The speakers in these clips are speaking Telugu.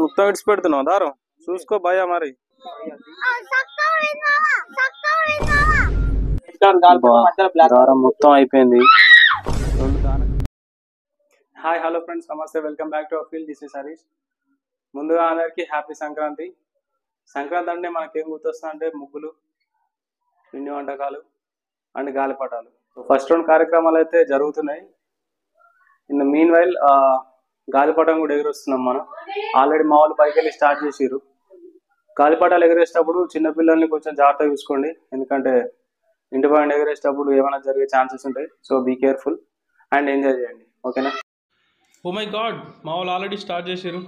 మొత్తం ఇడిచి పెడుతున్నావు దారం చూసుకో భయ మరి దారం మొత్తం అయిపోయింది. హాయ్ హలో ఫ్రెండ్స్, నమస్తే, welcome back to our field. This is Harish. ముందుగా అందరికి హ్యాపీ సంక్రాంతి. సంక్రాంతి అంటే మనకేం గుర్తొస్తా అంటే ముగ్గులు, పిండి వంటకాలు అండ్ గాలిపటాలు. ఫస్ట్ రౌండ్ కార్యక్రమాలు అయితే జరుగుతున్నాయి. ఇన్ ద మీన్ వైల్ గాలిపటం కూడా ఎగురొస్తున్నాం మనం. ఆల్రెడీ మా వాళ్ళు పైకి వెళ్ళి స్టార్ట్ చేసిర్రు. గాలిపటాలు ఎగరేసేటప్పుడు చిన్నపిల్లల్ని కొంచెం జాగ్రత్తగా చూసుకోండి, ఎందుకంటే ఇంటి పైన ఎగరేసేటప్పుడు ఏమైనా జరిగే ఛాన్సెస్ ఉంటాయి. So be careful and enjoy చేయండి, ఓకేనా? ఓ మై గాడ్, మా వాళ్ళు ఆల్రెడీ స్టార్ట్ చేసారు.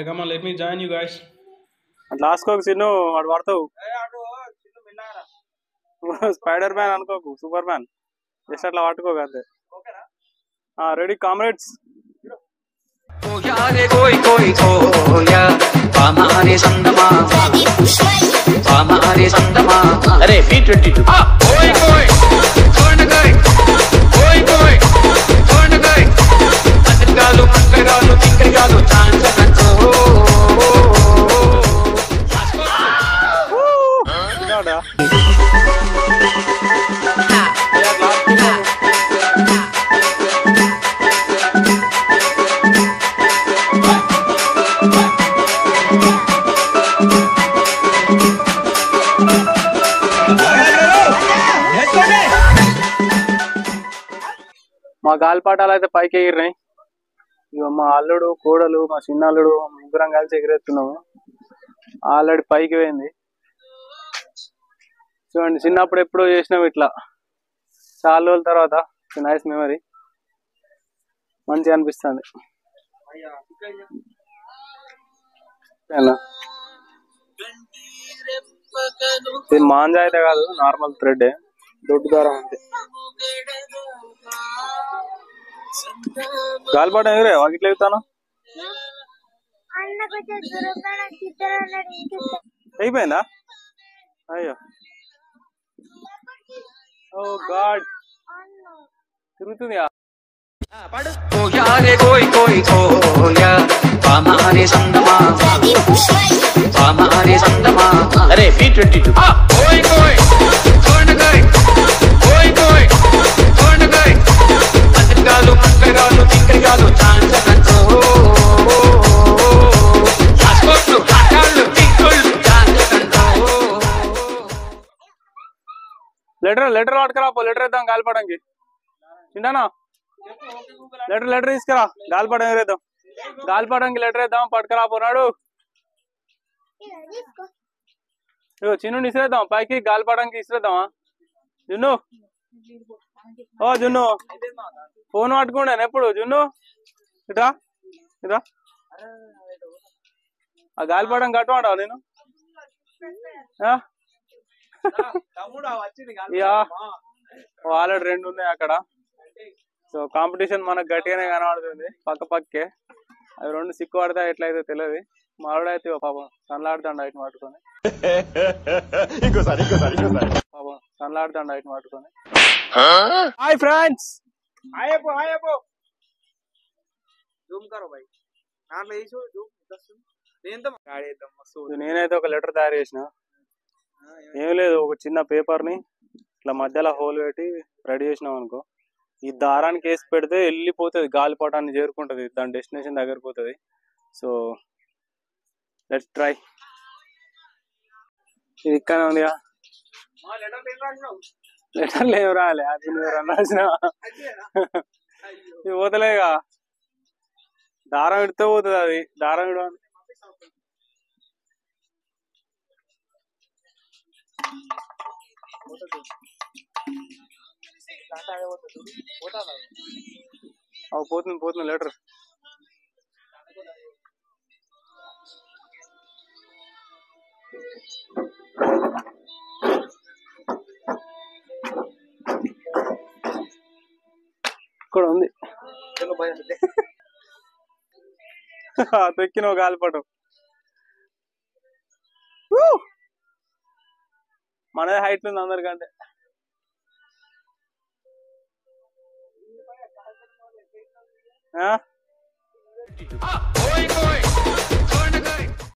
Come let me join you guys. అట్లా లాస్ట్కోకు చిన్ను, వాడు పడతావు. స్పైడర్ మ్యాన్ అనుకోకు, సూపర్ మ్యాన్. జస్ట్ అట్లా పట్టుకోక అంతే. Ready comrades? అరే P22 మా గాలిపాటాలు అయితే పైకి ఎగిరినాయి. ఇక మా అల్లుడు, కోడలు, మా చిన్న అల్లుడు ముగ్గురం కలిసి ఎగిరేస్తున్నాము. ఆల్రెడీ పైకి పోయింది. చూడండి, చిన్నప్పుడు ఎప్పుడో చేసినాం ఇట్లా. చాలా రోజుల తర్వాత నైస్ మెమరీ, మంచిగా అనిపిస్తుంది. ఇది మాంజా అయితే కాదు, నార్మల్ థ్రెడ్, దొడ్డు దారం అంతే. గాలిపాట ఎగిరే వాకిట్లో ఎగుతాను అయిపోయిందా? అయ్యో, ఓ గాడ్, తిరుగుతుంది. అరే P22 లెటర్ పట్టుకురా, లెటర్ ఇద్దాం గాలిపడానికి. తింటానా? లెటర్ తీసుకురా, గాలిపటం ఎగరేద్దాం. గాలిపటానికి లెటర్ ఇద్దాం, పట్టుకురా పోనాడు. ఇగో చిన్ను ఇసిరేద్దాం పైకి, గాలిపటానికి ఇసిరేద్దామా? జున్ను, ఓ జున్ను, ఫోన్ పట్టుకుంటాను ఎప్పుడు. జున్ను ఇట్రా ఇట్రా, ఆ గాలిపటం కట్టమంటావా నేను? ఆల్రెడీ 2 ఉన్నాయి అక్కడ. సో కాంపిటీషన్ మనకు గట్టిగానే కనబడుతుంది పక్క పక్కే. అవి 2 సిక్కు పడతా ఎట్లయితే తెలియదు. మావిడైతే పాపం సన్లాడుతాడు ఐటు పట్టుకొని, పాపం సన్లాడుతాడు ఐటు పట్టుకొని. హాయ్ ఫ్రెండ్స్, నేనైతే ఒక లెటర్ తయారు చేసిన. ఏం లేదు, ఒక చిన్న పేపర్ని ఇట్లా మధ్యలో హోల్ పెట్టి రెడీ చేసినాం అనుకో, ఈ దారానికి వేసి పెడితే వెళ్ళిపోతుంది, గాలిపటాన్ని చేరుకుంటుంది, దాని డెస్టినేషన్ దగ్గర పోతుంది. So let's try. ఇది ఇక్కడనే ఉందిగా, లెటర్లు ఏం రాలే, అది రాసిన ఇది పోతలేగా, దారం ఇడితే పోతుంది. అది దారం ఇడ పోతుంది లెటర్. ఇక్కడ ఉంది, తొక్కిన గాలిపటం. మనదే హైట్ ఉంది అందరికంటే.